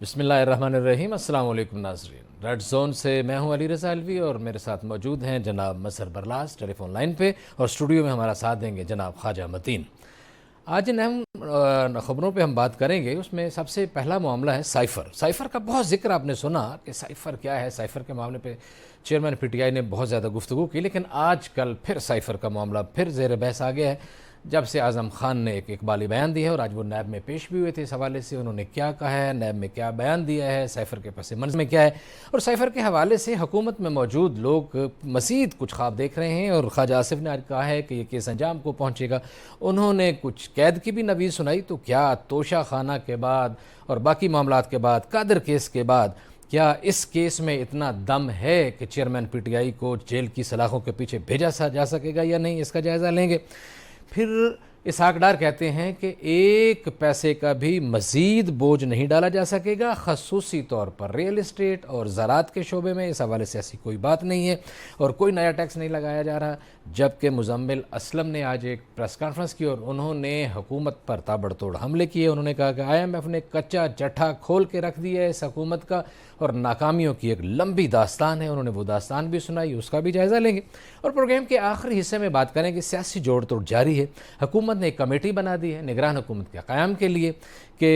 बिस्मिल्लाहिर्रहमानिर्रहीम। अस्सलाम वालेकुम नाज़रीन। रेड जोन से मैं हूं अली रज़ा अलवी और मेरे साथ मौजूद हैं जनाब मज़हर बरलास टेलीफोन लाइन पे, और स्टूडियो में हमारा साथ देंगे जनाब ख्वाजा मतीन। आज जिन अहम ख़बरों पे हम बात करेंगे उसमें सबसे पहला मामला है साइफ़र। साइफ़र का बहुत जिक्र आपने सुना कि साइफ़र क्या है। साइफ़र के मामले पे चेयरमैन पीटीआई ने बहुत ज़्यादा गुफ्तगू की, लेकिन आज कल फिर साइफ़र का मामला फिर ज़ेर बहस आ गया है जब से आज़म खान ने एक इकबाली बयान दिया है, और आज वो नैब में पेश भी हुए थे। इस हवाले से उन्होंने क्या कहा है, नैब में क्या बयान दिया है, साइफ़र के पस मंज़र में क्या है, और साइफ़र के हवाले से हुकूमत में मौजूद लोग मज़ीद कुछ ख्वाब देख रहे हैं। और ख्वाजा आसिफ ने आज कहा है कि ये केस अंजाम को पहुँचेगा। उन्होंने कुछ कैद की भी नवीज़ सुनाई। तो क्या तोशा खाना के बाद और बाकी मामलात के बाद, कादर केस के बाद, क्या इस केस में इतना दम है कि चेयरमैन पीटीआई को जेल की सलाखों के पीछे भेजा जा सकेगा या नहीं, इसका जायज़ा लेंगे। फिर इसहाक डार कहते हैं कि एक पैसे का भी मज़ीद बोझ नहीं डाला जा सकेगा, खसूसी तौर पर रियल इस्टेट और ज़रात के शोबे में। इस हवाले से ऐसी कोई बात नहीं है और कोई नया टैक्स नहीं लगाया जा रहा। जबकि मुजम्मिल असलम ने आज एक प्रेस कॉन्फ्रेंस की और उन्होंने हुकूमत पर ताबड़तोड़ हमले किए। उन्होंने कहा कि IMF ने कच्चा चट्ठा खोल के रख दिया है इस हुकूमत का, और नाकामियों की एक लंबी दास्तान है। उन्होंने वो दास्तान भी सुनाई, उसका भी जायज़ा लेंगे। और प्रोग्राम के आखिरी हिस्से में बात करेंगे सियासी जोड़ तोड़ जारी है। हुकूमत ने एक कमेटी बना दी है निगरान हुकूमत के क़याम के लिए कि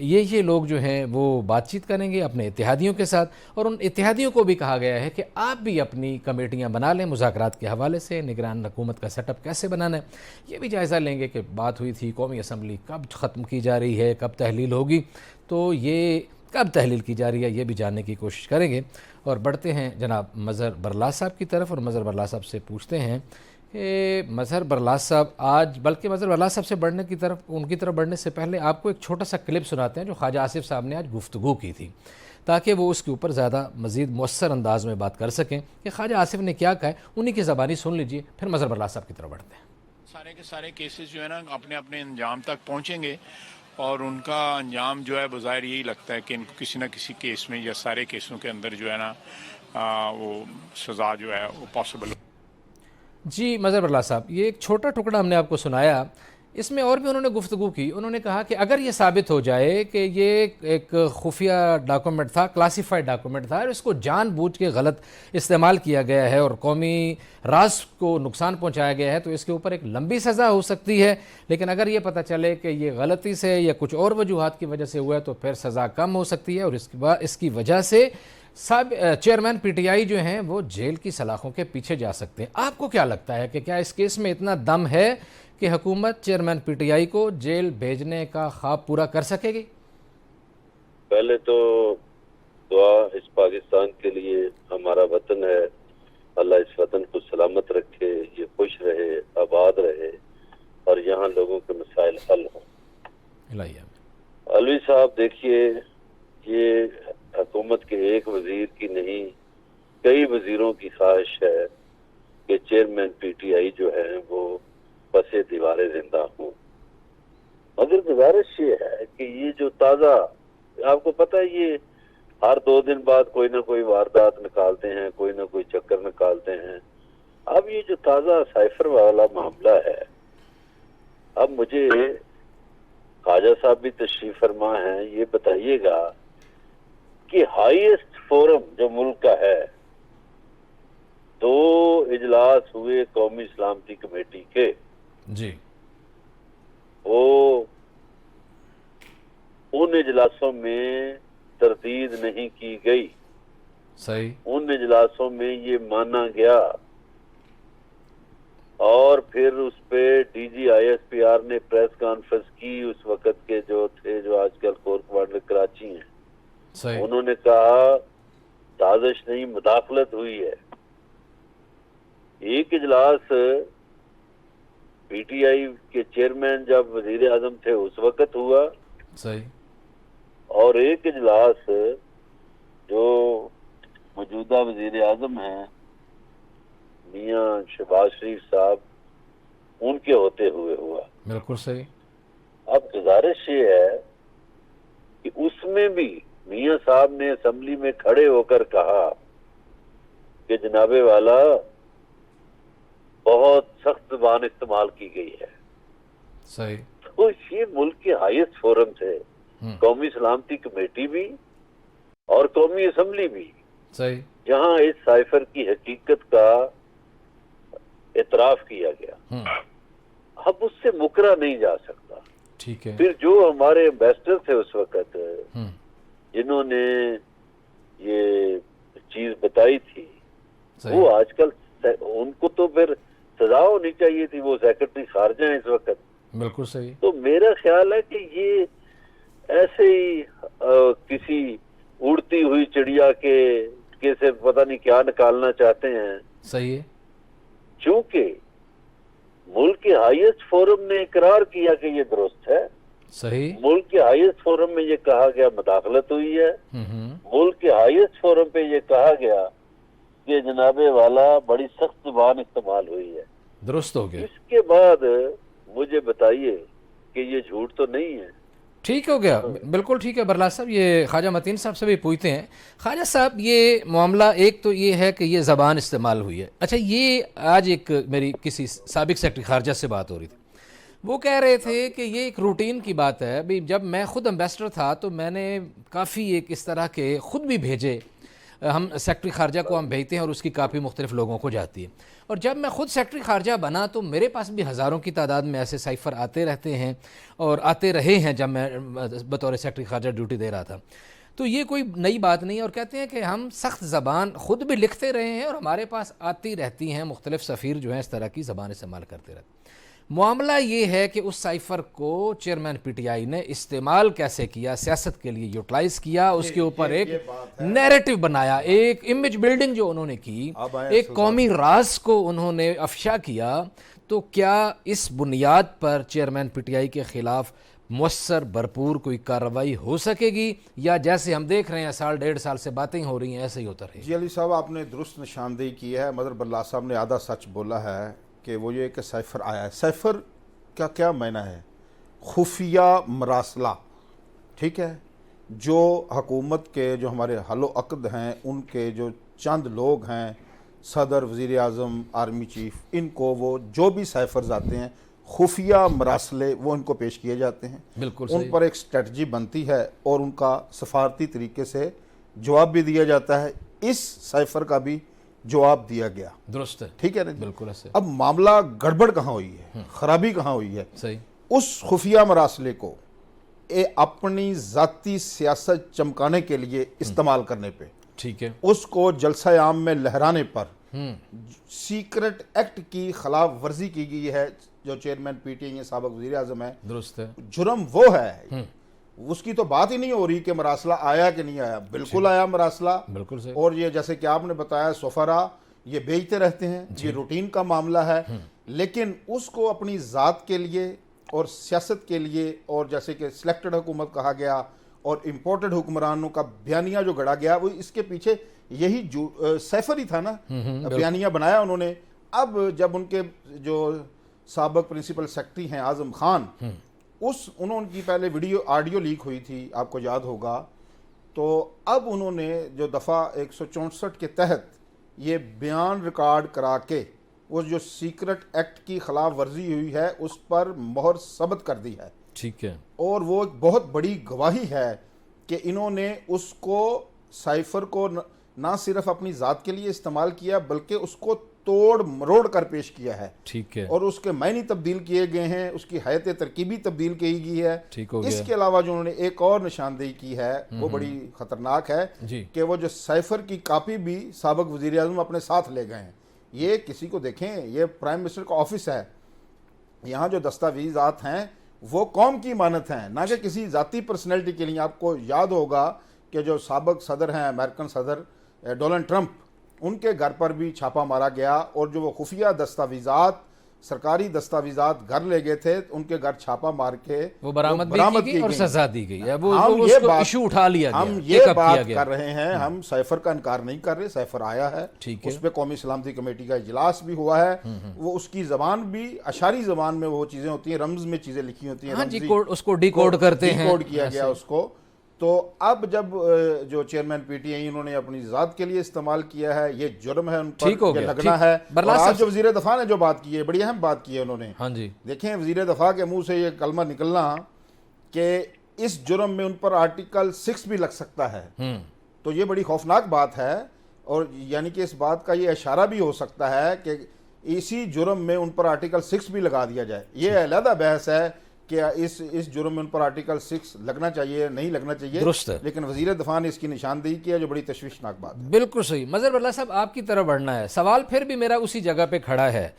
ये लोग जो हैं वो बातचीत करेंगे अपने इत्तेहादियों के साथ, और उन इत्तेहादियों को भी कहा गया है कि आप भी अपनी कमेटियाँ बना लें मुज़ाकरात के हवाले से। निगरान हुकूमत का सेटअप कैसे बनाना है ये भी जायज़ा लेंगे कि बात हुई थी कौमी असम्बली कब ख़त्म की जा रही है, कब तहलील होगी, तो ये कब तहलील की जा रही है ये भी जानने की कोशिश करेंगे। और बढ़ते हैं जनाब मज़हर बरलास साहब की तरफ, और मज़हर बरलास साहब से पूछते हैं कि मज़हर बरलास साहब आज, बल्कि मज़हर बरलास साहब से बढ़ने की तरफ, उनकी तरफ बढ़ने से पहले आपको एक छोटा सा क्लिप सुनाते हैं जो ख्वाजा आसिफ साहब ने आज गुफ्तगू की थी, ताकि वो उसके ऊपर ज़्यादा मज़ीद मौसर अंदाज में बात कर सकें कि ख्वाजा आसिफ ने क्या कहा है। उन्हीं की ज़बानी सुन लीजिए, फिर मज़हर बरलास साहब की तरफ बढ़ते हैं। सारे के सारे केसेस जो है ना अपने अपने अंजाम तक पहुंचेंगे, और उनका अंजाम जो है बज़ाहिर यही लगता है कि इनको किसी न किसी केस में या सारे केसों के अंदर जो है ना वो सज़ा जो है वो पॉसिबल। जी मज़हर बरलास साहब, ये एक छोटा टुकड़ा हमने आपको सुनाया, इसमें और भी उन्होंने गुफ्तगू की। उन्होंने कहा कि अगर ये साबित हो जाए कि ये एक खुफिया डॉक्यूमेंट था, क्लासिफाइड डॉक्यूमेंट था, और इसको जानबूझ के गलत इस्तेमाल किया गया है और कौमी राज को नुकसान पहुंचाया गया है, तो इसके ऊपर एक लंबी सज़ा हो सकती है। लेकिन अगर ये पता चले कि ये गलती से या कुछ और वजूहात की वजह से हुआ है तो फिर सज़ा कम हो सकती है, और इसके बाद इसकी वजह से सब चेयरमैन पीटीआई जो हैं वो जेल की सलाखों के पीछे जा सकते हैं। आपको क्या लगता है कि क्या इस केस में इतना दम है कि हुकूमत चेयरमैन पीटीआई को जेल भेजने का ख्वाब पूरा कर सकेगी? पहले तो दुआ इस पाकिस्तान के लिए, हमारा वतन है, अल्लाह इस वतन को सलामत रखे, ये खुश रहे, आबाद रहे और यहाँ लोगों के मसाइल हल हों। अलवी साहब देखिए, ये हुकूमत के एक वजीर की नहीं, कई वजीरों की ख्वाहिश है कि चेयरमैन पीटीआई जो है वो बसे दीवारें जिंदा हूँ। मगर गुजारिश ये है कि ये जो ताज़ा, आपको पता है ये हर 2 दिन बाद कोई ना कोई वारदात निकालते हैं, कोई ना कोई चक्कर निकालते हैं। अब ये जो ताज़ा साइफर वाला मामला है, अब मुझे ख्वाजा साहब भी तशरीफ फरमा है, ये बताइएगा कि हाईएस्ट फोरम जो मुल्क का है, 2 इजलास हुए कौमी सलामती कमेटी के जी, वो उन इजलासों में तरदीद नहीं की गई। सही। उन इजलासों में ये माना गया और फिर उस पे डीजी ISPR ने प्रेस कॉन्फ्रेंस की। उस वक्त के जो थे, जो आजकल कोर कमांडर कराची हैं, सही। उन्होंने कहा साजिश नहीं, मुदाखलत हुई है। एक इजलास पीटीआई के चेयरमैन जब वजीर आजम थे उस वक्त हुआ, सही। और एक इजलास जो मौजूदा वजीर आजम हैं मियां शहबाज शरीफ साहब, उनके होते हुए हुआ। बिल्कुल सही। अब गुजारिश ये है कि उसमें भी मियां साहब ने असेंबली में खड़े होकर कहा कि जनाबे वाला बहुत सख्त ज़बान इस्तेमाल की गई है। सही। तो ये मुल्क के हाईएस्ट फोरम थे, कौमी सलामती कमेटी भी और कौमी असम्बली भी, सही, जहां इस साइफर की हकीकत का एतराफ किया गया। अब उससे मुकरा नहीं जा सकता। ठीक है। फिर जो हमारे एम्बेसडर थे उस वक्त, जिन्होंने ये चीज बताई थी, सही, वो आजकल उनको तो फिर सजा होनी चाहिए थी। वो सेक्रेटरी खारजा है इस वक्त। बिल्कुल सही। तो मेरा ख्याल है कि ये ऐसे ही किसी उड़ती हुई चिड़िया के से पता नहीं क्या निकालना चाहते हैं। सही है। क्योंकि मुल्क के हाईएस्ट फोरम ने इकरार किया कि ये दुरुस्त है। सही। मुल्क के हाईएस्ट फोरम में ये कहा गया मदाखलत हुई है। मुल्क के हाईएस्ट फोरम पे ये कहा गया कि जनाबे वाला बड़ी सख्त जुबान इस्तेमाल हुई है। दुरुस्त हो गया। इसके बाद मुझे बताइए कि ये झूठ तो नहीं है। ठीक हो गया, बिल्कुल ठीक है बरलास साहब। ये ख्वाजा मतीन साहब से भी पूछते हैं। ख्वाजा साहब, ये मामला एक तो ये है कि ये ज़बान इस्तेमाल हुई है। अच्छा, ये आज एक मेरी किसी साबिक सेक्रेटरी खारजा से बात हो रही थी, वो कह रहे थे कि ये एक रूटीन की बात है। अभी जब मैं ख़ुद एम्बेसडर था तो मैंने काफ़ी एक इस तरह के ख़ुद भी भेजे, हम सेक्रेटरी खारजा को हम भेजते हैं और उसकी कापी मुख्तलिफ लोगों को जाती है। और जब मैं ख़ुद सेक्रेटरी खारजा बना तो मेरे पास भी हज़ारों की तादाद में ऐसे साइफ़र आते रहते हैं और आते रहे हैं जब मैं बतौर सेक्रेटरी खारजा ड्यूटी दे रहा था। तो ये कोई नई बात नहीं है। और कहते हैं कि हम सख्त ज़बान ख़ुद भी लिखते रहे हैं और हमारे पास आती रहती हैं, मुख्तलिफ सफ़ीर जो हैं इस तरह की ज़बान इस्तेमाल करते रहते हैं। मामला ये है कि उस साइफ़र को चेयरमैन पीटीआई ने इस्तेमाल कैसे किया, सियासत के लिए यूटिलाइज़ किया, उसके ऊपर एक नैरेटिव बनाया, एक इमेज बिल्डिंग जो उन्होंने की, एक कौमी राज को उन्होंने अफशा किया। तो क्या इस बुनियाद पर चेयरमैन पीटीआई के ख़िलाफ़ मुअस्सर भरपूर कोई कार्रवाई हो सकेगी, या जैसे हम देख रहे हैं साल डेढ़ साल से बातें हो रही हैं ऐसे ही होता रहेगा? जी अली साहब, आपने दुरुस्त निशानदेही की है। मदर बरलास साहब ने आधा सच बोला है कि वो ये कि साइफ़र आया है। साइफ़र का क्या मायना है? खुफिया मरासला, ठीक है। जो हुकूमत के जो हमारे हलो अक़द हैं, उनके जो चंद लोग हैं, सदर, वज़ीर आज़म, आर्मी चीफ, इनको वो जो भी साइफ़र्स आते हैं, खुफिया मरासले वो इनको पेश किए जाते हैं। बिल्कुल उन पर एक स्ट्रेटजी बनती है और उनका सफारती तरीके से जवाब भी दिया जाता है। इस साइफ़र का भी जवाब दिया गया। दुरुस्त है, ठीक है ना? बिल्कुल ऐसे। अब मामला गड़बड़ कहाँ हुई है, खराबी कहाँ हुई है? सही। उस खुफिया मरासले को अपनी जाती सियासत चमकाने के लिए इस्तेमाल करने पे, ठीक है, उसको जलसा आम में लहराने पर सीक्रेट एक्ट की खिलाफ वर्जी की गई है। जो चेयरमैन पीटीआई साबिक वज़ीर आज़म है, दुरुस्त है। जुर्म वो है, उसकी तो बात ही नहीं हो रही कि मरासला आया कि नहीं आया। बिल्कुल आया मरासला, बिल्कुल सही। और ये जैसे कि आपने बताया सफरा ये बेचते रहते हैं, ये रूटीन का मामला है। लेकिन उसको अपनी ज़ात के लिए और सियासत के लिए, और जैसे कि सिलेक्टेड हुकूमत कहा गया और इम्पोर्टेड हुक्मरानों का बयानिया जो गढ़ा गया, वो इसके पीछे यही सैफर ही था ना, बयानिया बनाया उन्होंने। अब जब उनके जो साबिक प्रिंसिपल सेक्रेटरी हैं आज़म खान, उन्होंने पहले वीडियो ऑडियो लीक हुई थी, आपको याद होगा। तो अब उन्होंने जो दफ़ा 164 के तहत ये बयान रिकॉर्ड करा के वो जो सीक्रेट एक्ट की खिलाफ वर्जी हुई है उस पर मोहर सबत कर दी है। ठीक है। और वो एक बहुत बड़ी गवाही है कि इन्होंने उसको साइफर को ना सिर्फ अपनी ज़ात के लिए इस्तेमाल किया बल्कि उसको तोड़ मरोड़ कर पेश किया है। ठीक है। और उसके मायने तब्दील किए गए हैं, उसकी हैत तरकीबी तब्दील की गई है। ठीक हो गया। इसके अलावा जो उन्होंने एक और निशानदेही की है वो बड़ी ख़तरनाक है कि वो जो साइफर की कापी भी साबिक वज़ीर आज़म अपने साथ ले गए हैं। ये किसी को देखें, ये प्राइम मिनिस्टर का ऑफिस है, यहाँ जो दस्तावेज़ात हैं वो कौम की इमानत हैं, ना कि किसी ज़ाती पर्सनैलिटी के लिए। आपको याद होगा कि जो साबिक सदर हैं, अमेरिकन सदर डोनाल्ड ट्रंप, उनके घर पर भी छापा मारा गया और जो वो खुफिया दस्तावेज़ात, सरकारी दस्तावेज़ात घर ले गए थे, उनके घर छापा मार के वो बरामद की गई और सजा दी गई है। वो ये बात इशू उठा लिया गया, हम ये बात कर रहे हैं। हम साइफर का इनकार नहीं कर रहे, साइफर आया है, उस पर कौमी सलामती कमेटी का इजलास भी हुआ है। वो उसकी जबान भी अशारी जबान में वो चीजें होती हैं, रम्ज में चीजें लिखी होती हैं, उसको डिकोड करते हैं, डिकोड किया गया उसको। तो अब जब जो चेयरमैन पीटीआई उन्होंने अपनी ज़ात के लिए इस्तेमाल किया है, ये जुर्म है उन पर, ठीक हो गया, लगना है। और आज जो वज़ीर दफ़ा ने जो बात की है, बड़ी अहम बात की है उन्होंने। हाँ जी, देखें वज़ीर दफ़ा के मुंह से ये कलमा निकलना कि इस जुर्म में उन पर आर्टिकल 6 भी लग सकता है। तो ये बड़ी खौफनाक बात है, और यानी कि इस बात का ये इशारा भी हो सकता है कि इसी जुर्म में उन पर आर्टिकल 6 भी लगा दिया जाए। ये अलहदा बहस है कि इस जुर्म में उन पर आर्टिकल 6 लगना चाहिए, नहीं लगना चाहिए, दुरुस्त है। लेकिन वजीर दफा ने इसकी निशानदेही की है, जो बड़ी तशवीशनाक बात है। बिल्कुल सही। मजहर बरला साहब, आपकी तरफ बढ़ना है। सवाल फिर भी मेरा उसी जगह पे खड़ा है।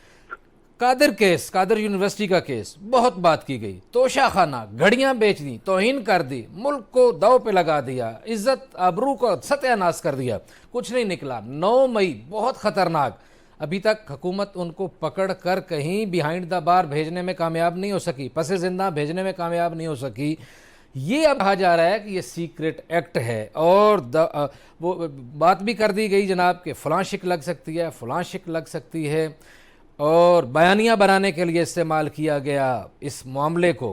कादिर केस, कादिर यूनिवर्सिटी का केस, बहुत बात की गई, तोशा खाना, घड़ियां बेच दी, तौहीन कर दी, मुल्क को दाव पे लगा दिया, इज्जत आबरू को सत्यानाश कर दिया, कुछ नहीं निकला। 9 मई बहुत खतरनाक, अभी तक हुकूमत उनको पकड़ कर कहीं बिहाइंड द बार भेजने में कामयाब नहीं हो सकी, पसे जिंदा भेजने में कामयाब नहीं हो सकी। ये अब कहा जा रहा है कि ये सीक्रेट एक्ट है, और वो बात भी कर दी गई जनाब कि फलां शिक लग सकती है, फलां शिक लग सकती है, और बयानियाँ बनाने के लिए इस्तेमाल किया गया इस मामले को।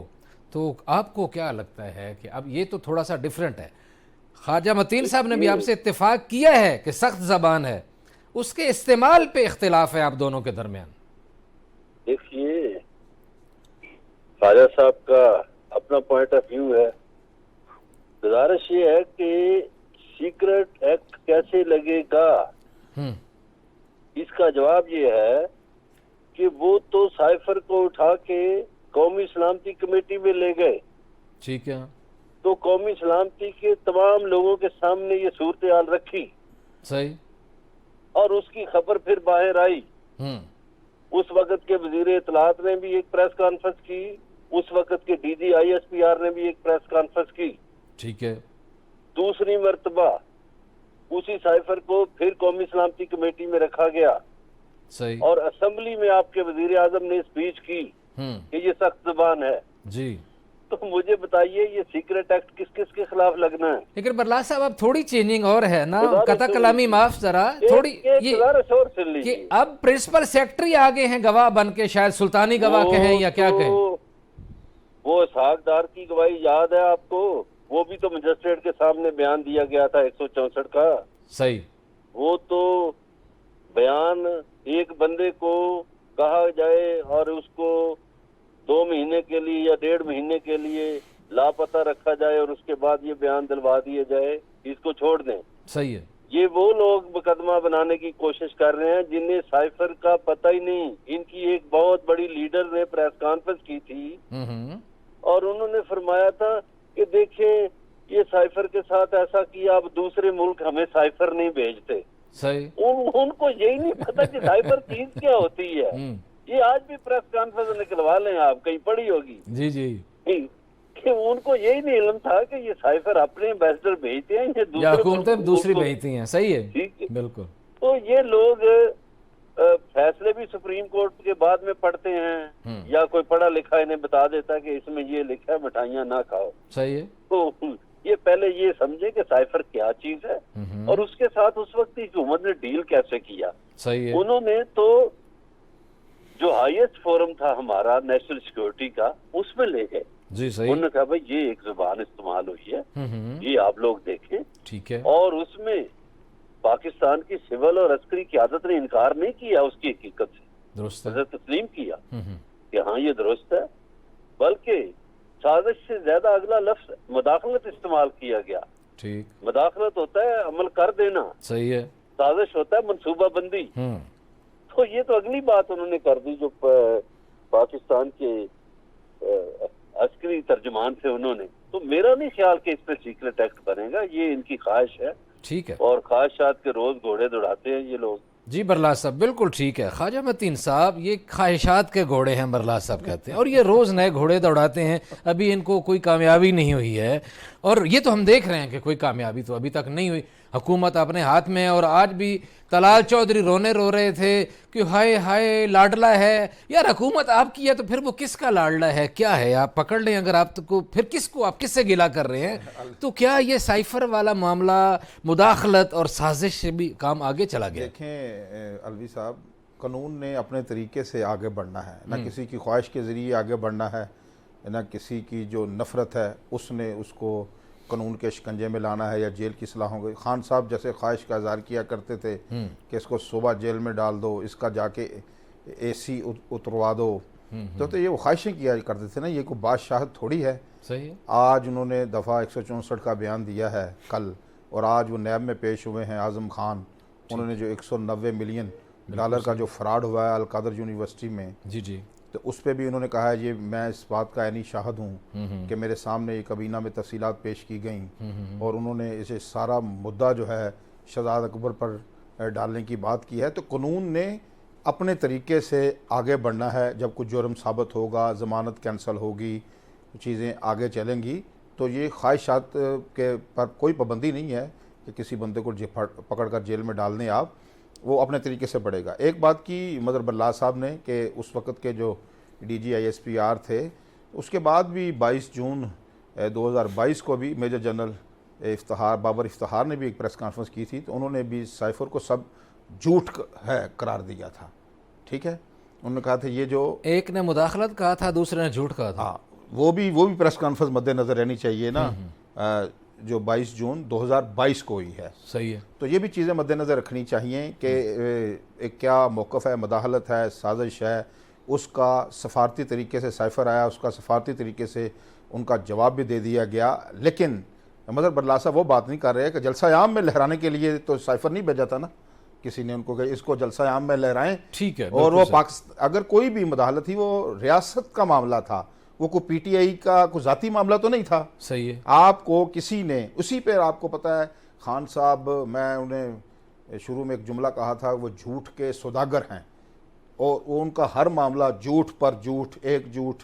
तो आपको क्या लगता है कि अब ये तो थोड़ा सा डिफरेंट है। ख्वाजा मतीन साहब ने भी आपसे इत्तेफाक किया है कि सख्त ज़बान है, उसके इस्तेमाल पे इख्तिलाफ है आप दोनों के दरमियान। देखिए, ख्वाजा साहब का अपना पॉइंट ऑफ व्यू है। गुजारिश ये है कि सीक्रेट एक्ट कैसे लगेगा, इसका जवाब ये है कि वो तो साइफर को उठा के कौमी सलामती कमेटी में ले गए। ठीक है। तो कौमी सलामती के तमाम लोगों के सामने ये सूरत हाल रखी, सही, और उसकी खबर फिर बाहर आई। उस वक्त के वजीर इत्तलात ने भी एक प्रेस कॉन्फ्रेंस की, उस वक्त के डीजी ISPR ने भी एक प्रेस कॉन्फ्रेंस की। ठीक है। दूसरी मर्तबा उसी साइफर को फिर कौमी सलामती कमेटी में रखा गया, सही, और असेंबली में आपके वजीर आजम ने स्पीच की कि ये सख्त जुबान है जी। तो मुझे बताइए, ये सीक्रेट एक्ट किस किस के खिलाफ लगना है? लेकिन बरला साहब, अब थोड़ी चेंजिंग और है ना, कथा कलामी माफ जरा थोड़ी, ये कि अब प्रिंसिपल सेक्रेटरी आगे हैं गवाह बन के, शायद सुल्तानी गवाह कहें या क्या कहें। वो इसहाकदार की गवाही याद है आपको? वो भी तो मजिस्ट्रेट के सामने बयान दिया गया था 164 का। सही। वो तो बयान एक बंदे को कहा जाए और उसको 2 महीने के लिए या 1.5 महीने के लिए लापता रखा जाए, और उसके बाद ये बयान दिलवा दिए जाए, इसको छोड़ दें। सही है। ये वो लोग मुकदमा बनाने की कोशिश कर रहे हैं जिन्हें साइफर का पता ही नहीं। इनकी एक बहुत बड़ी लीडर ने प्रेस कॉन्फ्रेंस की थी और उन्होंने फरमाया था कि देखिए, ये साइफर के साथ ऐसा किया, अब दूसरे मुल्क हमें साइफर नहीं भेजते। सही। उनको यही नहीं पता कि साइफर चीज क्या होती है। ये आज भी प्रेस कॉन्फ्रेंस निकलवा लें, आप कहीं पढ़ी होगी जी जी, कि उनको यही नहीं इल्म था कि ये साइफर अपने एम्बेसडर भेजते हैं, ये दूसरी भेजती हैं। सही है, ठीक है, बिल्कुल। तो ये लोग फैसले भी सुप्रीम कोर्ट के बाद में पढ़ते हैं, या कोई पढ़ा लिखा इन्हें बता देता है कि इसमें ये लिखा है मिठाइयाँ ना खाओ। सही है। तो ये पहले ये समझे कि साइफर क्या चीज है, और उसके साथ उस वक्त की हुकूमत ने डील कैसे किया। सही है। उन्होंने तो जो हाईएस्ट फोरम था हमारा नेशनल सिक्योरिटी का, उसमें ले गए जी। सही। उन्होंने कहा भाई ये एक जुबान इस्तेमाल हुई है, ये आप लोग देखें। ठीक है। और उसमें पाकिस्तान की सिविल और अस्करी क़यादत ने इनकार नहीं किया उसकी हकीकत से, दुरुस्त है, तस्लीम किया कि हाँ ये दुरुस्त है, बल्कि साजिश से ज्यादा अगला लफ्ज मुदाखलत इस्तेमाल किया गया। ठीक। मुदाखलत होता है अमल कर देना, सही है, साजिश होता है मनसूबाबंदी। तो ये तो अगली बात उन्होंने कर दी जो पाकिस्तान के अस्करी तर्जुमान थे उन्होंने। तो मेरा नहीं ख्याल कि इस पर सीक्रेट एक्ट बनेगा, ये इनकी ख्वाहिश है। ठीक है। और ख्वाहिशात के रोज घोड़े दौड़ाते हैं ये लोग। जी बरला साहब, बिल्कुल ठीक है। ख्वाजा मतीन साहब, ये ख्वाहिशात के घोड़े हैं, बरला साहब कहते हैं, और ये रोज़ नए घोड़े दौड़ाते हैं। अभी इनको कोई कामयाबी नहीं हुई है, और ये तो हम देख रहे हैं कि कोई कामयाबी तो अभी तक नहीं हुई। हुकूमत अपने हाथ में है, और आज भी तलाल चौधरी रो रहे थे कि हाय हाय लाडला है। यार हुकूमत आपकी है तो फिर वो किसका लाडला है, क्या है? आप पकड़ लें अगर आपको, फिर किसको, आप किससे गिला कर रहे हैं? तो क्या ये साइफर वाला मामला मुदाखलत और साजिश से भी काम आगे चला गया? देखें अलवी साहब, कानून ने अपने तरीके से आगे बढ़ना है, ना किसी की ख्वाहिश के ज़रिए आगे बढ़ना है, ना किसी की जो नफ़रत है उसने उसको कानून के शिकंजे में लाना है या जेल की सलाह होगी। खान साहब जैसे ख्वाहिश का इज़हार किया करते थे कि इसको सुबह जेल में डाल दो, इसका जाके AC उतरवा दो, तो ये वो ख्वाहिशें किया करते थे ना। ये कोई बादशाह थोड़ी है सही है। आज उन्होंने दफ़ा 164 का बयान दिया है कल, और आज वो नैब में पेश हुए हैं आज़म खान। उन्होंने जो 190 मिलियन डॉलर का जो फ्रॉड हुआ है अल-कदर यूनिवर्सिटी में, जी जी, तो उस पर भी उन्होंने कहा है ये मैं इस बात का ऐनी शाहिद हूँ कि मेरे सामने ये कबीना में तफसीलात पेश की गई और उन्होंने इसे सारा मुद्दा जो है शहजाद अकबर पर डालने की बात की है। तो कानून ने अपने तरीके से आगे बढ़ना है। जब कुछ जुर्म साबित होगा, ज़मानत कैंसिल होगी, चीज़ें आगे चलेंगी, तो ये ख्वाहिशात के पर कोई पाबंदी नहीं है कि किसी बंदे को पकड़ कर जेल में डाल दें आप, वो अपने तरीके से बढ़ेगा। एक बात की मदर बल्लाज साहब ने कि उस वक़्त के जो DGISPR थे, उसके बाद भी 22 जून 2022 को भी मेजर जनरल बाबर इफ्तिखार ने भी एक प्रेस कॉन्फ्रेंस की थी, तो उन्होंने भी साइफर को सब झूठ है करार दिया था। ठीक है, उन्होंने कहा था ये जो एक ने मुदाखलत कहा था, दूसरे ने झूठ कहा था। हाँ, वो भी प्रेस कॉन्फ्रेंस मद्देनजर रहनी चाहिए ना, जो 22 जून 2022 को हुई है। सही है। तो ये भी चीज़ें मद्देनज़र रखनी चाहिए कि एक क्या मौक़िफ़ है, मदाखलत है, साजिश है, उसका सफारती तरीके से साइफर आया, उसका सफारती तरीके से उनका जवाब भी दे दिया गया। लेकिन मदर बल्ला साहब वो बात नहीं कर रहे हैं कि जलसा आम में लहराने के लिए तो साइफर नहीं भेजा था ना किसी ने उनको, कि इसको जलसा आम में लहराएं। ठीक है। और वो पाकिस्तान, अगर कोई भी मदाखलत थी वो रियासत का मामला था, वो कोई PTI का कोई ज़ाती मामला तो नहीं था। सही है। आपको किसी ने उसी पर, आपको पता है खान साहब, मैं उन्हें शुरू में एक जुमला कहा था, वो झूठ के सौदागर हैं और वो उनका हर मामला झूठ पर झूठ, एक झूठ।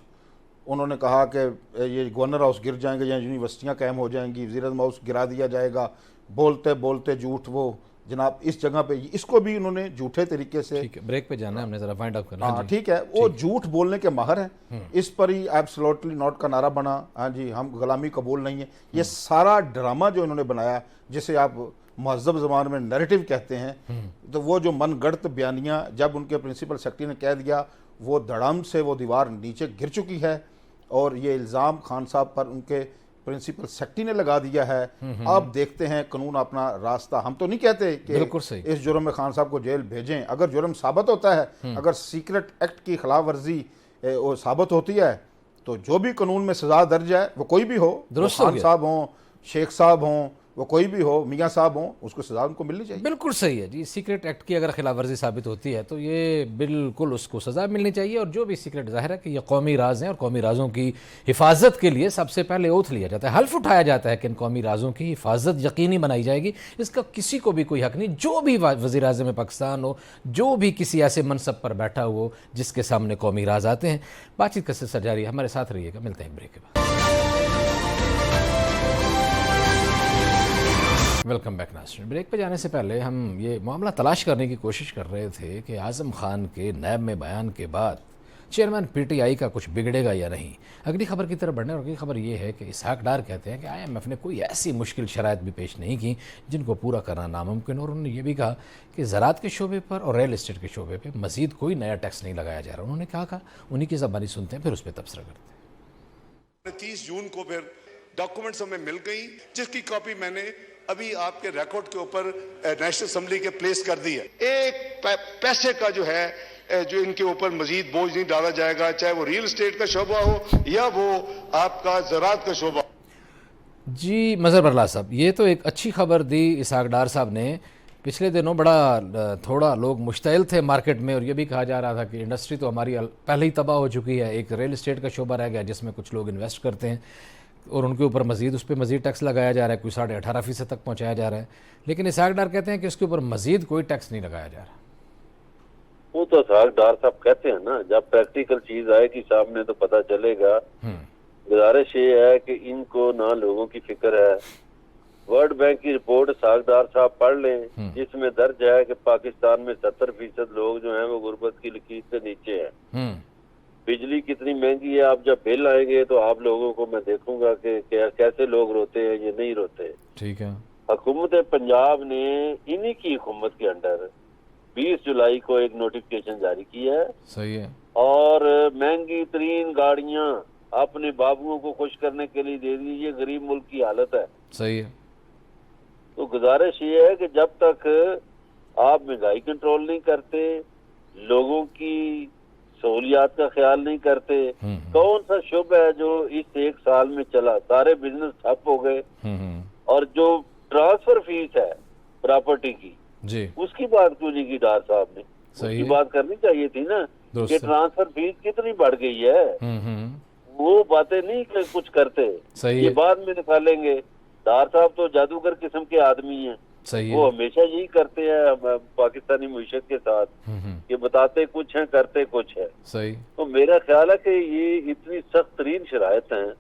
उन्होंने कहा कि ये गवर्नर हाउस गिर जाएंगे या यूनिवर्सिटियाँ कायम हो जाएंगी, वज़ीर-ए-आज़म हाउस गिरा दिया जाएगा, बोलते बोलते झूठ। वो जनाब इस जगह पे इसको भी उन्होंने झूठे तरीके से, ठीक है, ब्रेक पे जाना है हमने, ज़रा फाइंड आउट करना है। हाँ ठीक है, वो झूठ बोलने के माहिर हैं। इस पर ही एब्सोल्युटली नॉट का नारा बना, हाँ जी हम गुलामी कबूल नहीं है। ये सारा ड्रामा जो इन्होंने बनाया, जिसे आप महज़ब ज़बान में नैरेटिव कहते हैं, तो वो जो मनगढ़ंत बयानियाँ जब उनके प्रिंसिपल सेक्रेटरी ने कह दिया, वो धड़म से वो दीवार नीचे गिर चुकी है। और ये इल्ज़ाम खान साहब पर उनके प्रिंसिपल सेक्रेटरी ने लगा दिया है। अब देखते हैं कानून अपना रास्ता। हम तो नहीं कहते कि इस जुर्म में खान साहब को जेल भेजें। अगर जुर्म साबित होता है, अगर सीक्रेट एक्ट की खिलाफ वर्जी वो साबित होती है, तो जो भी कानून में सजा दर्ज है, वो कोई भी हो, खान साहब हों, शेख साहब हों, वो कोई भी हो, मियाँ साहब हों, उसको सजा उनको मिलनी चाहिए। बिल्कुल सही है जी। सीक्रेट एक्ट की अगर खिलाफ वर्जी साबित होती है तो ये बिल्कुल उसको सज़ा मिलनी चाहिए। और जो भी सीक्रेट, जाहिर है कि ये कौमी राज हैं और कौमी राजों की हिफाजत के लिए सबसे पहले ओथ लिया जाता है, हल्फ उठाया जाता है कि इन कौमी राजों की हिफाजत यकीनी बनाई जाएगी। इसका किसी को भी कोई हक नहीं, जो भी वज़ीर आज़म पाकिस्तान हो, जो भी किसी ऐसे मनसब पर बैठा हो जिसके सामने कौमी राज आते हैं। बातचीत का सिलसिला जारी है, हमारे साथ रहिएगा। मिलते हैं ब्रेक के बाद। वेलकम बैक नाज़रीन। ब्रेक पे जाने से पहले हम ये मामला तलाश करने की कोशिश कर रहे थे कि आज़म खान के नैब में बयान के बाद चेयरमैन PTI का कुछ बिगड़ेगा या नहीं। अगली खबर की तरफ बढ़ने, और अगली खबर ये है कि इसहाक डार कहते हैं कि IMF ने कोई ऐसी मुश्किल शराइत भी पेश नहीं की जिनको पूरा करना नामुमकिन। और उन्होंने ये भी कहा कि ज़राअत के शोबे पर और रियल इस्टेट के शोबे पर मज़ीद कोई नया टैक्स नहीं लगाया जा रहा। उन्होंने कहा, उन्हीं की ज़बानी सुनते हैं, फिर उस पर तबसरा करते हैं। 30 जून को फिर डॉक्यूमेंट्स हमें मिल गई, जिसकी कॉपी मैंने अभी आपके रिकॉर्ड के ऊपर नेशनल असेंबली के प्लेस कर दी है। एक पैसे का जो है जो इनके ऊपर मजीद बोझ नहीं डाला जाएगा, चाहे वो रियल एस्टेट का शोबा हो या वो आपका ज़राअत का शोबा। जी मज़हर बरला साहब, ये तो एक अच्छी खबर दी इसहाक डार साहब ने। पिछले दिनों बड़ा थोड़ा लोग मुश्तइल थे मार्केट में, और ये भी कहा जा रहा था कि इंडस्ट्री तो हमारी पहले ही तबाह हो चुकी है, एक रियल एस्टेट का शोबा रह गया जिसमें कुछ लोग इन्वेस्ट करते हैं और उनके ऊपर मज़ीद उस पर मज़ीद टैक्स लगाया जा रहा है, कोई 18.5% तक पहुँचाया जा रहा है। लेकिन इसहाक डार कहते हैं कि उसके ऊपर मज़ीद कोई टैक्स नहीं लगाया जा रहा। वो तो इसहाक डार साहब कहते हैं ना, जब प्रैक्टिकल चीज आएगी सामने तो पता चलेगा। गुजारिश ये है कि इनको ना लोगों की फिक्र है। वर्ल्ड बैंक की रिपोर्ट इसहाक डार साहब पढ़ लें, जिसमें दर्ज है कि पाकिस्तान में 70% लोग जो हैं वो गुर्बत की लकीर से नीचे हैं। बिजली कितनी महंगी है, आप जब बिल आएंगे तो आप लोगों को मैं देखूंगा कि कैसे लोग रोते हैं, ये नहीं रोते। ठीक है। हुकूमत पंजाब ने इन्हीं की हुकूमत के अंडर 20 जुलाई को एक नोटिफिकेशन जारी किया है। सही है। और महंगी तरीन गाड़ियां अपने बाबुओं को खुश करने के लिए दे दी। ये गरीब मुल्क की हालत है। सही है। तो गुजारिश ये है कि जब तक आप महंगाई कंट्रोल नहीं करते, लोगों की सहूलियात का ख्याल नहीं करते। कौन सा शुभ है जो इस 1 साल में चला? सारे बिजनेस ठप हो गए। और जो ट्रांसफर फीस है प्रॉपर्टी की जी, उसकी बात क्यों नहीं की डार साहब ने? सही उसकी है। बात करनी चाहिए थी ना दुरुस्त कि है। ट्रांसफर फीस कितनी बढ़ गई है। वो बातें नहीं कि कुछ करते, सही ये है। बाद में निकालेंगे। डार साहब तो जादूगर किस्म के आदमी हैं। सही वो है। हमेशा यही करते हैं पाकिस्तानी मुईशत के साथ, कि बताते कुछ हैं करते कुछ है। सही। तो मेरा ख्याल है कि ये इतनी सख्त तरीन शराइत हैं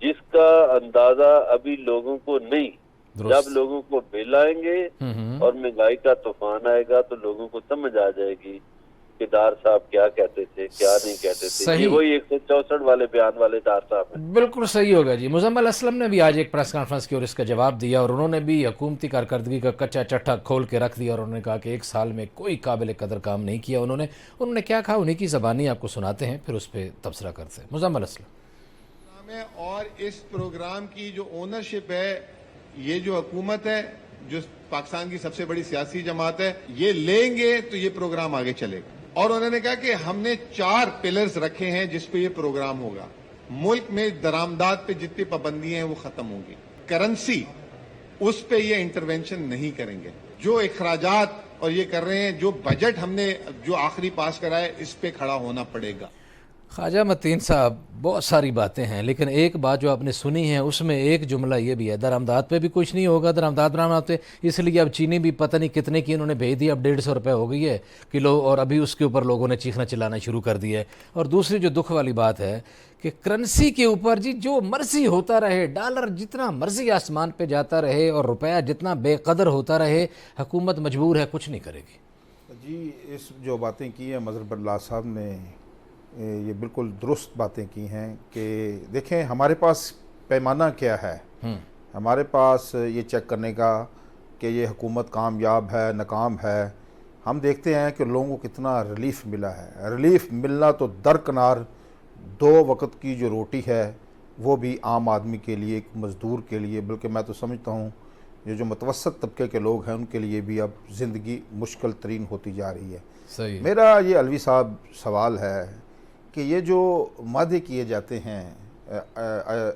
जिसका अंदाजा अभी लोगों को नहीं। जब लोगों को बिल आएंगे और महंगाई का तूफान आएगा तो लोगों को समझ आ जाएगी कि डार साहब क्या कहते थे क्या नहीं कहते थे। सही। ये वही 164 वाले बयान वाले डार साहब हैं। बिल्कुल सही होगा जी। मुजम्मिल असलम ने भी आज एक प्रेस कॉन्फ्रेंस की और इसका जवाब दिया, और उन्होंने भी हुकूमती कारकर्दगी का कच्चा चट्टा खोल के रख दिया, और उन्होंने कहा कि 1 साल में कोई काबिल कदर काम नहीं किया। उन्होंने क्या कहा, उन्हीं की ज़बानी आपको सुनाते हैं, फिर उस पर तबसरा करते हैं। मुजम्मिल असलम। और इस प्रोग्राम की जो ओनरशिप है, ये जो हुकूमत है, जो पाकिस्तान की सबसे बड़ी सियासी जमात है, ये लेंगे तो ये प्रोग्राम आगे चलेगा। और उन्होंने कहा कि हमने 4 पिलर्स रखे हैं जिस पे ये प्रोग्राम होगा। मुल्क में दरामदात पे जितनी पाबंदियां हैं वो खत्म होंगी। करेंसी, उस पे ये इंटरवेंशन नहीं करेंगे। जो अखराजात और ये कर रहे हैं, जो बजट हमने जो आखिरी पास करा है, इस पे खड़ा होना पड़ेगा। ख्वाजा मतीन साहब, बहुत सारी बातें हैं, लेकिन एक बात जो आपने सुनी है उसमें एक जुमला ये भी है, दरामदात पे भी कुछ नहीं होगा। दरामदात पे इसलिए अब चीनी भी पता नहीं कितने की इन्होंने भेज दी, अब 150 रुपये हो गई है किलो, और अभी उसके ऊपर लोगों ने चीखना चिल्लाना शुरू कर दिया है। और दूसरी जो दुख वाली बात है कि करेंसी के ऊपर जी जो मर्जी होता रहे, डॉलर जितना मर्जी आसमान पे जाता रहे और रुपया जितना बेकदर होता रहे, हुकूमत मजबूर है, कुछ नहीं करेगी। जी, इस जो बातें की हैं मजहर बरलास साहब ने, ये बिल्कुल दुरुस्त बातें की हैं कि देखें हमारे पास पैमाना क्या है। हमारे पास ये चेक करने का कि ये हुकूमत कामयाब है नाकाम है। हम देखते हैं कि लोगों को कितना रिलीफ मिला है। रिलीफ मिलना तो दरकिनार, 2 वक्त की जो रोटी है वो भी आम आदमी के लिए, एक मज़दूर के लिए, बल्कि मैं तो समझता हूँ ये जो मुतवसत तबके के लोग हैं उनके लिए भी अब ज़िंदगी मुश्किल तरीन होती जा रही है। सही। मेरा ये अलवी साहब सवाल है कि ये जो वादे किए जाते हैं,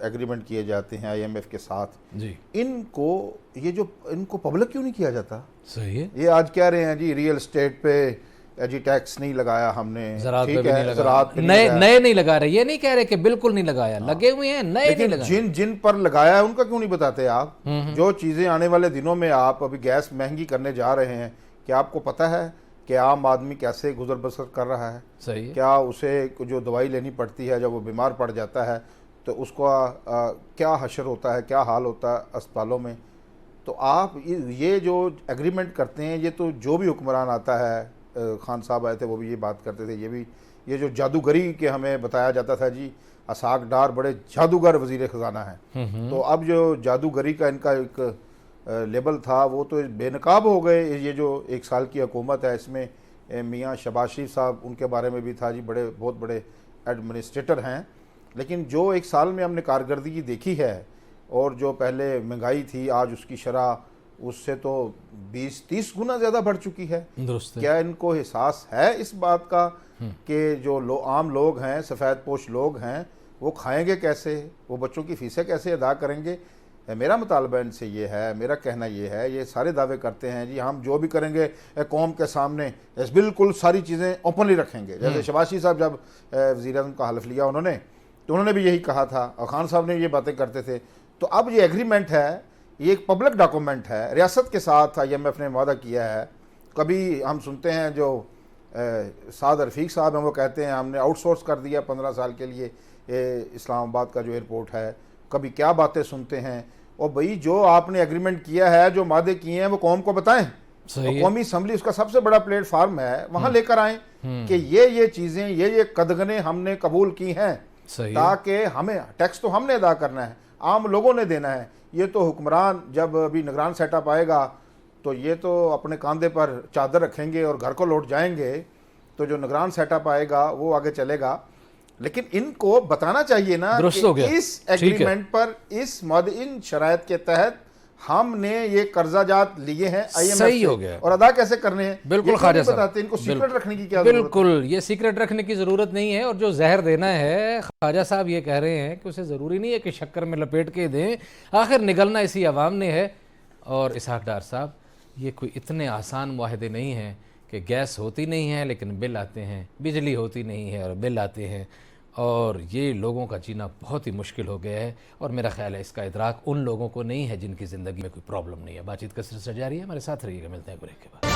एग्रीमेंट किए जाते हैं IMF के साथ जी, इनको पब्लिक क्यों नहीं किया जाता? सही है। ये आज कह रहे हैं जी रियल एस्टेट पे जी टैक्स नहीं लगाया हमने, ज़राअत पे ठीक भी है, नहीं लगा, ज़राअत पे नए नहीं लगा रहे, ये नहीं कह रहे कि बिल्कुल नहीं लगाया, लगे हुए हैं, नए नहीं लेकिन लगाए। जिन पर लगाया है उनका क्यों नहीं बताते आप? जो चीज़ें आने वाले दिनों में, आप अभी गैस महंगी करने जा रहे हैं, क्या आपको पता है कि आम आदमी कैसे गुजर बसर कर रहा है? सही है। क्या उसे जो दवाई लेनी पड़ती है जब वो बीमार पड़ जाता है तो उसका क्या हशर होता है, क्या हाल होता है अस्पतालों में? तो आप ये जो एग्रीमेंट करते हैं, ये तो जो भी हुक्मरान आता है, खान साहब आए थे वो भी ये बात करते थे, ये जो जादूगरी के हमें बताया जाता था जी, असाक डार बड़े जादूगर वजीर ख़जाना है। तो अब जो जादूगरी का इनका एक लेबल था वो तो बेनकाब हो गए। ये जो 1 साल की हुकूमत है इसमें मियाँ शहबाज शरीफ साहब, उनके बारे में भी था जी, बहुत बड़े एडमिनिस्ट्रेटर हैं। लेकिन जो 1 साल में हमने कारकर्दगी देखी है और जो पहले महंगाई थी आज उसकी शरह उससे तो 20-30 गुना ज़्यादा बढ़ चुकी है। क्या इनको एहसास है इस बात का कि जो आम लोग हैं, सफ़ेद पोश लोग हैं, वो खाएंगे कैसे, वो बच्चों की फ़ीसें कैसे अदा करेंगे? मेरा मुतालबा इनसे ये है, मेरा कहना ये है, ये सारे दावे करते हैं जी हम जो भी करेंगे कौम के सामने बिल्कुल सारी चीज़ें ओपनली रखेंगे। जैसे शहबाज शरीफ साहब जब वज़ीर-ए-आज़म का हल्फ लिया तो उन्होंने भी यही कहा था, और खान साहब ने ये बातें करते थे। तो अब ये एग्रीमेंट है, ये एक पब्लिक डॉक्यूमेंट है, रियासत के साथ IMF ने वादा किया है। कभी हम सुनते हैं जो साद रफ़ीक साहब हैं वो कहते हैं हमने आउटसोर्स कर दिया 15 साल के लिए इस्लामाबाद का जो एयरपोर्ट है। कभी क्या बातें सुनते हैं। और भाई जो आपने एग्रीमेंट किया है, जो वादे किए हैं, वो कौम को बताएं। कौमी असम्बली उसका सबसे बड़ा प्लेटफार्म है, वहाँ लेकर आएँ कि ये चीज़ें, ये कदगने हमने कबूल की हैं, ताकि हमें टैक्स तो हमने अदा करना है, आम लोगों ने देना है। ये तो हुक्मरान जब अभी निगरान सेटअप आएगा तो ये तो अपने कंधे पर चादर रखेंगे और घर को लौट जाएंगे। तो जो निगरान सेटअप आएगा वो आगे चलेगा। लेकिन इनको बताना चाहिए ना कि इस एग्रीमेंट पर इन शराइत के तहत हमने ये कर्जाजात लिए हैं IMF सही से, हो गया। और अदा कैसे करने हैं बिल्कुल ये ख्वाजा नहीं साहब, बताते, इनको सीक्रेट बिल्कुल। रखने की क्या जरूरत है? बिल्कुल, ये सीक्रेट रखने की ज़रूरत नहीं है। और जो जहर देना है, ख्वाजा साहब ये कह रहे हैं कि उसे ज़रूरी नहीं है कि शक्कर में लपेट के दें, आखिर निगलना इसी अवाम ने है। और इसहाक डार साहब, ये कोई इतने आसान मुआहदे नहीं हैं कि गैस होती नहीं है लेकिन बिल आते हैं, बिजली होती नहीं है और बिल आते हैं, और ये लोगों का जीना बहुत ही मुश्किल हो गया है। और मेरा ख्याल है इसका इदराक उन लोगों को नहीं है जिनकी ज़िंदगी में कोई प्रॉब्लम नहीं है। बातचीत का सिलसिला जारी है, हमारे साथ रहिएगा, मिलते हैं ब्रेक के बाद।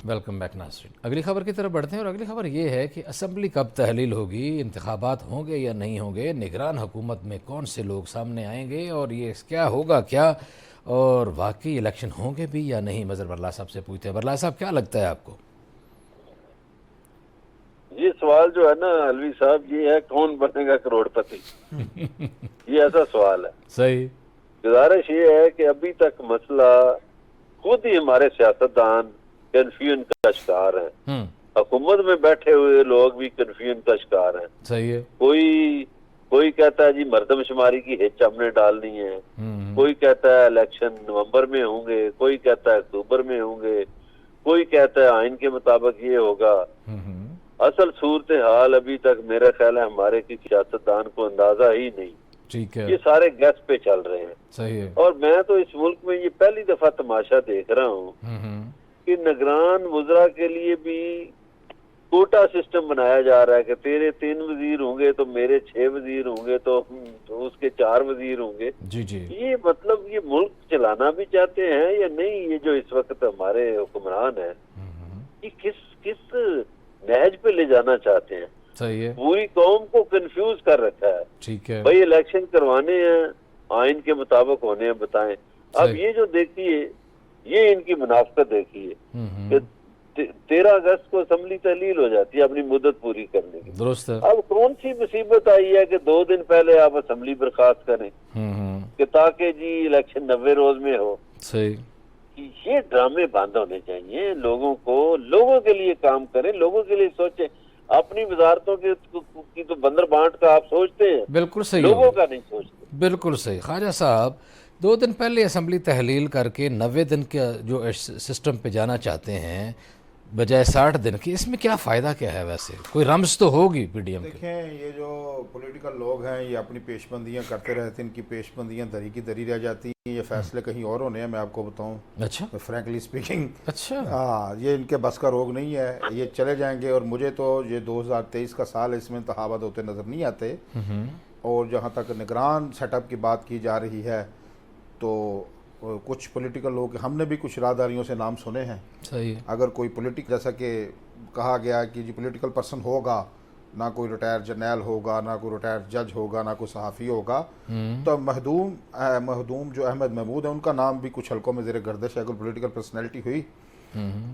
वेलकम बैक नाज़रीन। अगली खबर की तरफ बढ़ते हैं और अगली खबर ये है कि असम्बली कब तहलील होगी, इंतखाबात होंगे या नहीं होंगे, निगरान हुकूमत में कौन से लोग सामने आएंगे और ये क्या होगा क्या, और वाकई इलेक्शन होंगे भी या नहीं। मज़हर बरला साहब से पूछते हैं। बरला साहब, क्या लगता है आपको? ये सवाल जो है ना अलवी साहब, ये है कौन बनेगा करोड़पति। ये ऐसा सवाल है। सही। गुजारिश ये है कि अभी तक मसला खुद ही हमारे सियासतदान कंफ्यूजन का शिकार हैं। हुकूमत में बैठे हुए लोग भी कंफ्यूजन का शिकार हैं। सही है। कोई कहता है जी मर्दमशुमारी की हिच हमने डालनी है, कोई कहता है इलेक्शन नवंबर में होंगे, कोई कहता है अक्टूबर में होंगे, कोई कहता है आइन के मुताबिक ये होगा। असल सूरत हाल अभी तक मेरा ख्याल है हमारे किसी सियासतदान को अंदाजा ही नहीं। ठीक है। ये सारे गैस पे चल रहे हैं। सही है। और मैं तो इस मुल्क में ये पहली दफा तमाशा देख रहा हूँ कि निगरान वुज़रा के लिए भी कोटा सिस्टम बनाया जा रहा है कि तेरे 3 वजीर होंगे तो मेरे 6 वजीर होंगे तो उसके 4 वजीर होंगे। जी जी। ये मतलब ये मुल्क चलाना भी चाहते हैं या नहीं? ये जो इस वक्त हमारे हुक्मरान है ये किस नहज पे ले जाना चाहते हैं? सही है। पूरी कौम को कंफ्यूज कर रखा है। ठीक है भाई, इलेक्शन करवाने हैं, आइन के मुताबिक होने हैं, बताएं। अब सही। ये जो देखिए, ये इनकी मुनाफिकत देखिए कि 13 अगस्त को असम्बली तहलील हो जाती है अपनी मुद्दत पूरी करने की। दुरुस्त है। अब कौन सी मुसीबत आई है कि 2 दिन पहले आप असम्बली बर्खास्त करें कि ताकि जी इलेक्शन 90 रोज में हो। सही। ये ड्रामे बंद होने चाहिए। लोगों के लिए काम करें, लोगों के लिए सोचें। अपनी वजारतों की तो बंदर बांट का आप सोचते हैं, बिल्कुल सही। लोगों का नहीं सोचते। बिल्कुल सही। ख्वाजा साहब, 2 दिन पहले असम्बली तहलील करके 90 दिन का जो सिस्टम पे जाना चाहते हैं बजाय 60 दिन की, इसमें क्या फ़ायदा क्या है? वैसे कोई रमज तो होगी PDM की। देखें, ये जो पॉलिटिकल लोग हैं ये अपनी पेशबंदियां करते रहते हैं, इनकी पेशबंदियां दरी की दरी रह जाती हैं। ये फैसले कहीं और होने हैं, मैं आपको बताऊं। अच्छा। फ्रैंकली स्पीकिंग, अच्छा। हाँ, ये इनके बस का रोग नहीं है, ये चले जाएंगे। और मुझे तो ये 2023 का साल, इसमें इंतखाबात होते नज़र नहीं आते। और जहाँ तक निगरान सेटअप की बात की जा रही है तो कुछ पॉलिटिकल लोग, हमने भी कुछ राहदारियों से नाम सुने हैं। सही है। अगर कोई जैसा कि कहा गया कि जी पॉलिटिकल पर्सन होगा, ना कोई रिटायर्ड जर्नैल होगा, ना कोई रिटायर्ड जज होगा, ना कोई सहाफ़ी होगा, तो महदूम जो अहमद महमूद है उनका नाम भी कुछ हल्कों में ज़ेर गर्दिश है। अगर पॉलिटिकल पर्सनैलिटी हुई,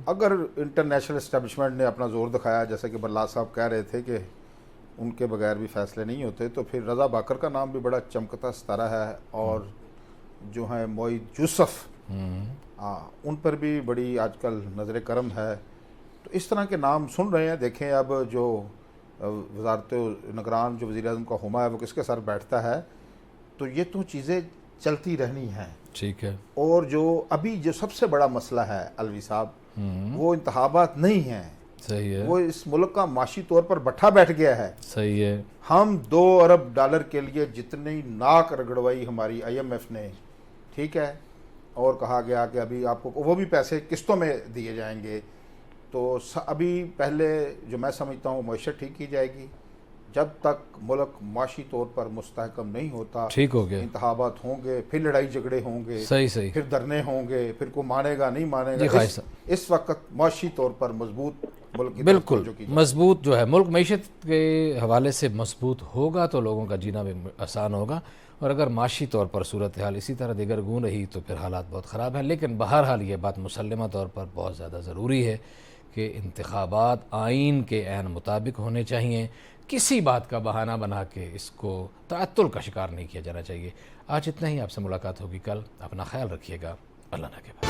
अगर इंटरनेशनल इस्टेब्लिशमेंट ने अपना जोर दिखाया, जैसा कि बल्ला साहब कह रहे थे कि उनके बगैर भी फैसले नहीं होते, तो फिर रज़ा बाकर का नाम भी बड़ा चमकता सितारा है। और जो है मोईद यूसुफ, उन पर भी बड़ी आजकल नज़र करम है। तो इस तरह के नाम सुन रहे हैं। देखें अब जो वजारत निगरान जो वज़ीर-ए-आज़म का हुमा है वो किसके सर बैठता है, तो ये तो चीज़ें चलती रहनी हैं। ठीक है। और जो अभी जो सबसे बड़ा मसला है अलवी साहब, वो इंतखाबात नहीं है। सही है। वो इस मुल्क का माशी तौर पर बट्ठा बैठ गया है। सही है। हम $2 अरब के लिए जितनी नाक रगड़वाई हमारी IMF ने, ठीक है, और कहा गया कि अभी आपको वो भी पैसे किस्तों में दिए जाएंगे। तो अभी पहले जो मैं समझता हूँ मईशत ठीक की जाएगी। जब तक मुल्क माशी तौर पर मुस्तहकम नहीं होता, ठीक हो गया, इंतखाबात होंगे, फिर लड़ाई झगड़े होंगे, सही सही, फिर धरने होंगे, फिर कोई मानेगा नहीं मानेगा। इस वक्त माशी तौर पर मजबूत मुल्क की बिल्कुल मजबूत जो है मुल्क मईशत के हवाले से मजबूत होगा तो लोगों का जीना भी आसान होगा। और अगर माशी तौर पर सूरत हाल इसी तरह दिगरगून रही तो फिर हालात बहुत ख़राब हैं। लेकिन बहरहाल ये बात मुसल्लमा तौर पर बहुत ज़्यादा ज़रूरी है कि इंतखाबात आइन के ऐन मुताबिक होने चाहिए। किसी बात का बहाना बना के इसको तअत्तुल का शिकार नहीं किया जाना चाहिए। आज इतना ही, आपसे मुलाकात होगी कल। अपना ख्याल रखिएगा। अल्लाह ना के बाद।